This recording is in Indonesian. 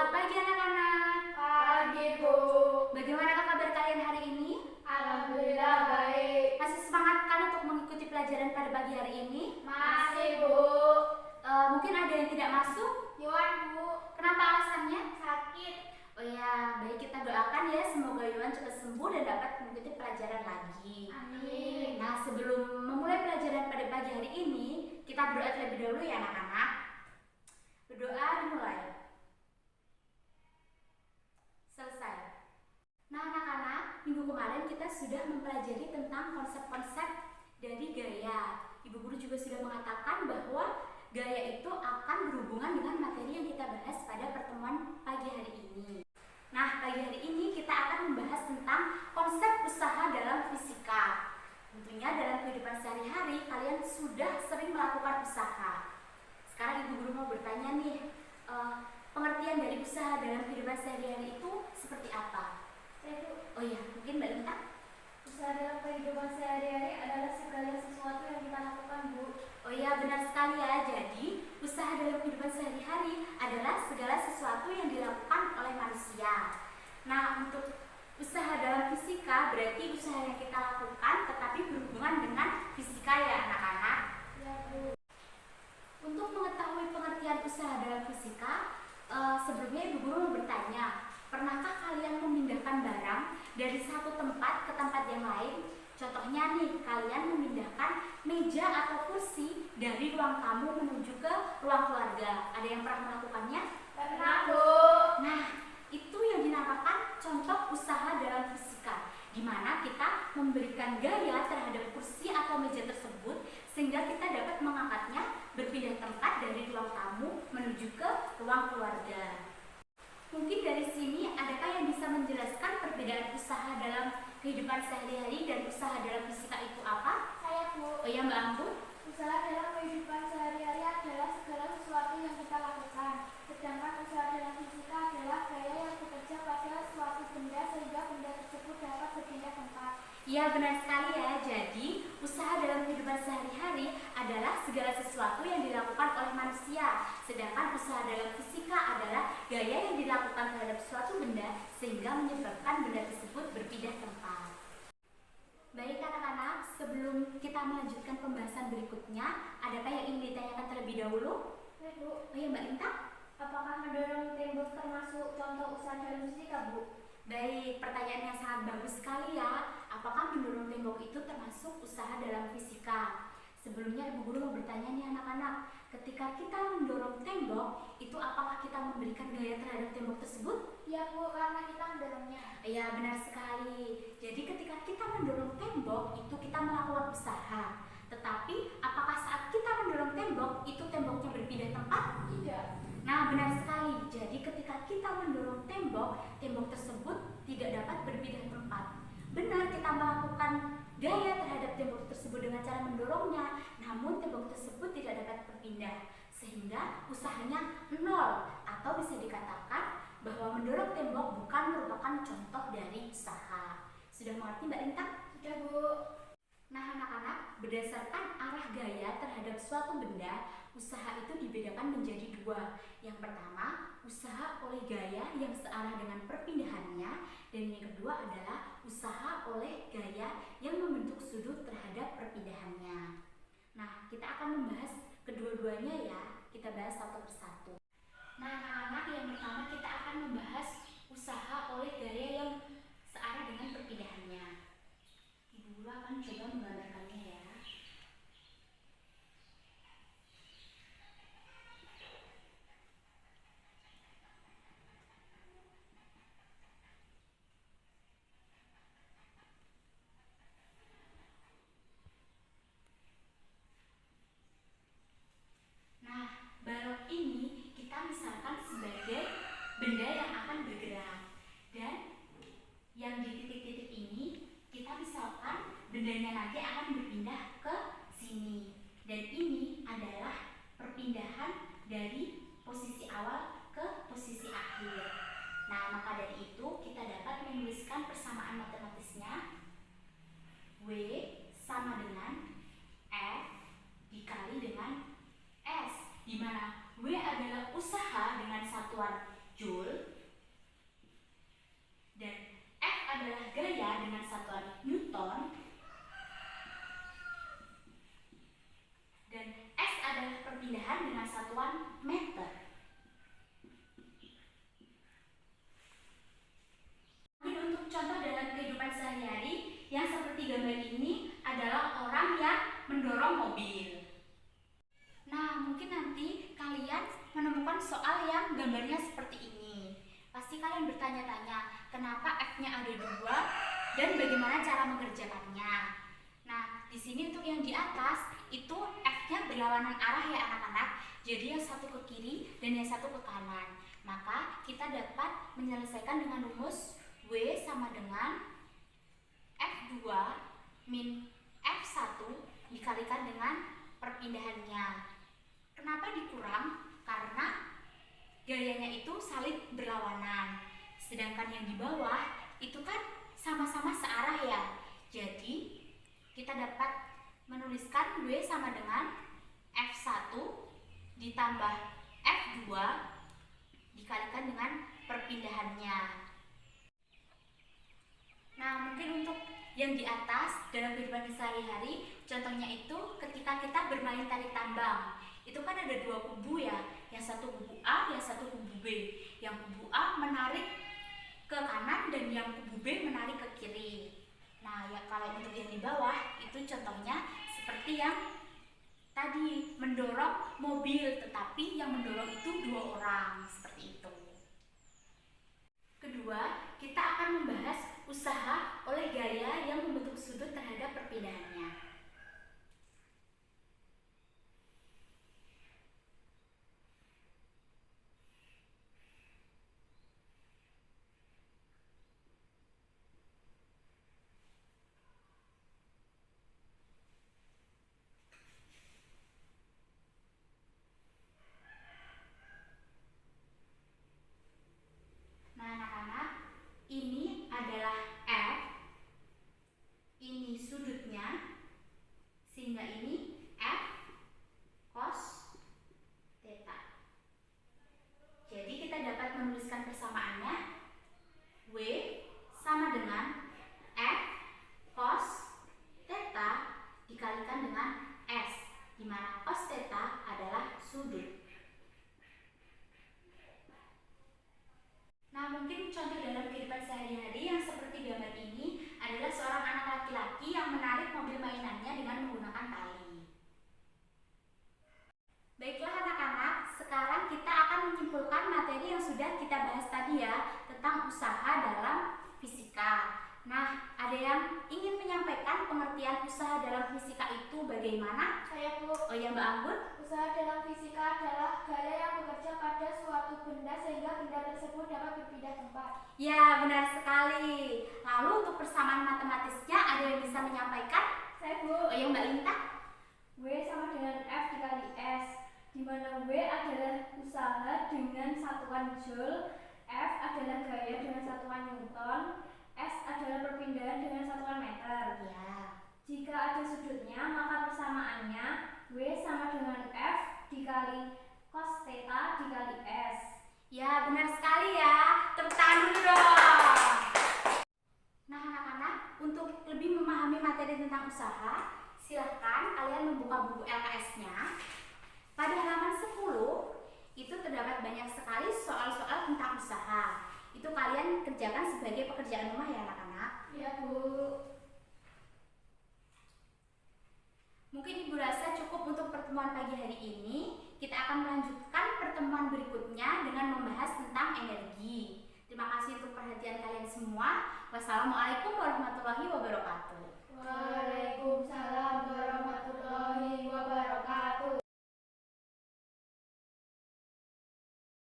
Selamat pagi anak-anak. Pagi, Bu. Bagaimana kabar kalian hari ini? Alhamdulillah baik. Masih semangat kan untuk mengikuti pelajaran pada pagi hari ini? Masih, Bu. Mungkin ada yang tidak masuk? Yuan, Bu. Kenapa alasannya? Sakit. Oh ya, baik, kita doakan ya semoga Yuan cepat sembuh dan dapat mengikuti pelajaran lagi. Amin. Nah, sebelum memulai pelajaran pada pagi hari ini, kita berdoa terlebih dahulu ya anak-anak. Berdoa dimulai. Selesai. Nah anak-anak, minggu kemarin kita sudah mempelajari tentang konsep-konsep dari gaya. Ibu guru juga sudah mengatakan bahwa gaya itu akan berhubungan dengan materi yang kita bahas pada pertemuan pagi hari ini. Nah, pagi hari ini kita akan membahas tentang konsep usaha dalam fisika. Tentunya dalam kehidupan sehari-hari kalian sudah sering melakukan usaha. Sekarang ibu guru mau bertanya nih, pengertian dari usaha dalam kehidupan sehari-hari itu seperti apa? Oh iya, mungkin Mbak Linta? Usaha dalam kehidupan sehari-hari adalah segala sesuatu yang kita lakukan, Bu. Oh iya, benar sekali ya. Jadi, usaha dalam kehidupan sehari-hari adalah segala sesuatu yang dilakukan oleh manusia. Nah, untuk usaha dalam fisika berarti usaha yang kita lakukan tetapi berhubungan dengan fisika ya anak-anak. Ya, Bu. Untuk mengetahui pengertian usaha dalam fisika, sebelumnya Ibu Guru mau bertanya, pernahkah kalian memindahkan barang dari satu tempat ke tempat yang lain? Contohnya nih, kalian memindahkan meja atau kursi dari ruang tamu menuju ke ruang keluarga. Ada yang pernah melakukannya? Pernah, Bu. Nah, itu yang dinamakan contoh usaha dalam fisika, di mana kita memberikan gaya terhadap kursi atau meja tersebut sehingga kita dapat mengangkatnya berpindah tempat dari ruang tamu menuju ke ruang keluarga. Mungkin dari sini adakah yang bisa menjelaskan perbedaan usaha dalam kehidupan sehari-hari dan usaha dalam fisika itu apa? Saya, Bu. Oh ya Mbak Ampun? Usaha dalam kehidupan sehari-hari adalah segala sesuatu yang kita lakukan. Sedangkan usaha dalam fisika adalah gaya yang bekerja pada suatu benda sehingga benda tersebut dapat berpindah tempat. Iya benar sekali ya. Jadi usaha dalam kehidupan sehari-hari adalah segala sesuatu yang dilakukan oleh manusia. Sedangkan usaha dalam fisika adalah gaya yang dilakukan terhadap suatu benda sehingga menyebabkan benda tersebut berpindah tempat. Baik anak-anak, sebelum kita melanjutkan pembahasan berikutnya, adakah yang ingin ditanyakan terlebih dahulu? Ya, Bu. Oh ya Mbak Linta? Apakah mendorong tembok termasuk contoh usaha dalam fisika, Bu? Baik, pertanyaan yang sangat bagus sekali ya. Apakah mendorong tembok itu termasuk usaha dalam fisika? Sebelumnya Ibu Guru mau bertanya nih anak-anak, ketika kita mendorong tembok, itu apakah kita memberikan gaya terhadap tembok tersebut? Ya, Bu, karena kita mendorongnya. Iya benar sekali. Jadi ketika kita mendorong tembok, itu kita melakukan usaha. Tetapi apakah saat kita mendorong tembok, itu temboknya berpindah tempat? Tidak. Nah benar sekali. Jadi ketika kita mendorong tembok, tembok tersebut tidak dapat berpindah tempat. Benar, kita melakukan gaya terhadap tembok tersebut dengan cara mendorongnya, namun tembok tersebut tidak dapat berpindah, sehingga usahanya nol, atau bisa dikatakan bahwa mendorong tembok bukan merupakan contoh dari usaha. Sudah mengerti Mbak Lintang? Sudah, Bu. Nah anak-anak, berdasarkan arah gaya terhadap suatu benda, usaha itu dibedakan menjadi dua. Yang pertama, usaha oleh gaya yang searah dengan perpindahannya, dan yang kedua adalah usaha oleh gaya yang membentuk sudut terhadap perpindahannya. Nah, kita akan membahas kedua-duanya ya, kita bahas satu persatu. Nah anak-anak, yang pertama kita akan membahas usaha oleh gaya yang searah dengan perpindahannya. Ibu Guru akan coba menggambarkannya ya. Nah, balok ini kita misalkan sebagai benda yang akan bergerak, dan yang di titik-titik ini kita misalkan bendanya nanti akan berpindah ke sini, dan ini adalah perpindahan dari posisi awal ke posisi akhir. Nah, maka dari itu kita dapat menuliskan persamaan matematisnya. W sama dengan F dikali dengan S, di mana W adalah usaha dengan satuan joule gambar ini adalah orang yang mendorong mobil. Nah, mungkin nanti kalian menemukan soal yang gambarnya seperti ini. Pasti kalian bertanya-tanya, kenapa F-nya ada 2 dan bagaimana cara mengerjakannya. Nah, di sini untuk yang di atas itu F-nya berlawanan arah ya anak-anak. Jadi yang satu ke kiri dan yang satu ke kanan. Maka kita dapat menyelesaikan dengan rumus W sama dengan F2 min F1 dikalikan dengan perpindahannya. Kenapa dikurang? Karena gayanya itu saling berlawanan. Sedangkan yang di bawah itu kan sama-sama searah ya. Jadi kita dapat menuliskan W sama dengan F1 ditambah F2 dikalikan dengan perpindahannya. Nah, mungkin untuk yang di atas dalam kehidupan sehari-hari, contohnya itu ketika kita bermain tarik tambang. Itu kan ada 2 kubu ya, yang satu kubu A, yang satu kubu B. Yang kubu A menarik ke kanan dan yang kubu B menarik ke kiri. Nah, ya kalau untuk yang di bawah itu contohnya seperti yang tadi mendorong mobil, tetapi yang mendorong itu 2 orang, seperti itu. Kedua, kita akan membahas usaha oleh gaya yang membentuk sudut terhadap perpindahannya. Nah, anak-anak, ini adalah F, ini sudutnya, sehingga ini F cos theta. Jadi kita dapat menuliskan persamaannya, W sama dengan F cos theta dikalikan dengan S, di mana cos theta adalah sudut. Nah, mungkin contoh dalam kehidupan sehari-hari yang seperti gambar ini adalah seorang anak laki-laki yang menarik mobil mainannya dengan menggunakan tali. Baiklah anak-anak, sekarang kita akan menyimpulkan materi yang sudah kita bahas tadi ya, tentang usaha dalam fisika. Nah, ada yang ingin menyampaikan pengertian usaha dalam fisika itu bagaimana? Saya Bu. Oh ya, Mbak Anggun. Usaha dalam fisika adalah gaya yang bekerja pada suatu benda sehingga benda tersebut dapat berpindah tempat. Ya, benar sekali. Lalu untuk persamaan matematisnya ada yang bisa menyampaikan? Saya Bu. Oh ya, Mbak Linta. W sama dengan F dikali S, di mana W adalah usaha dengan satuan Joule, F adalah gaya dengan satuan Newton, S adalah perpindahan dengan satuan meter. Ya. Jika ada sudutnya, maka persamaannya W sama dengan F dikali cos theta dikali S. Ya, benar sekali ya. Tepuk tangan dulu dong. Nah, anak-anak, untuk lebih memahami materi tentang usaha, silahkan kalian membuka buku LKS-nya. Pada halaman 10, itu terdapat banyak sekali soal-soal tentang usaha. Itu kalian kerjakan sebagai pekerjaan rumah ya anak-anak. Iya Bu. Mungkin Ibu rasa cukup untuk pertemuan pagi hari ini. Kita akan melanjutkan pertemuan berikutnya dengan membahas tentang energi. Terima kasih untuk perhatian kalian semua. Wassalamualaikum warahmatullahi wabarakatuh. Waalaikumsalam.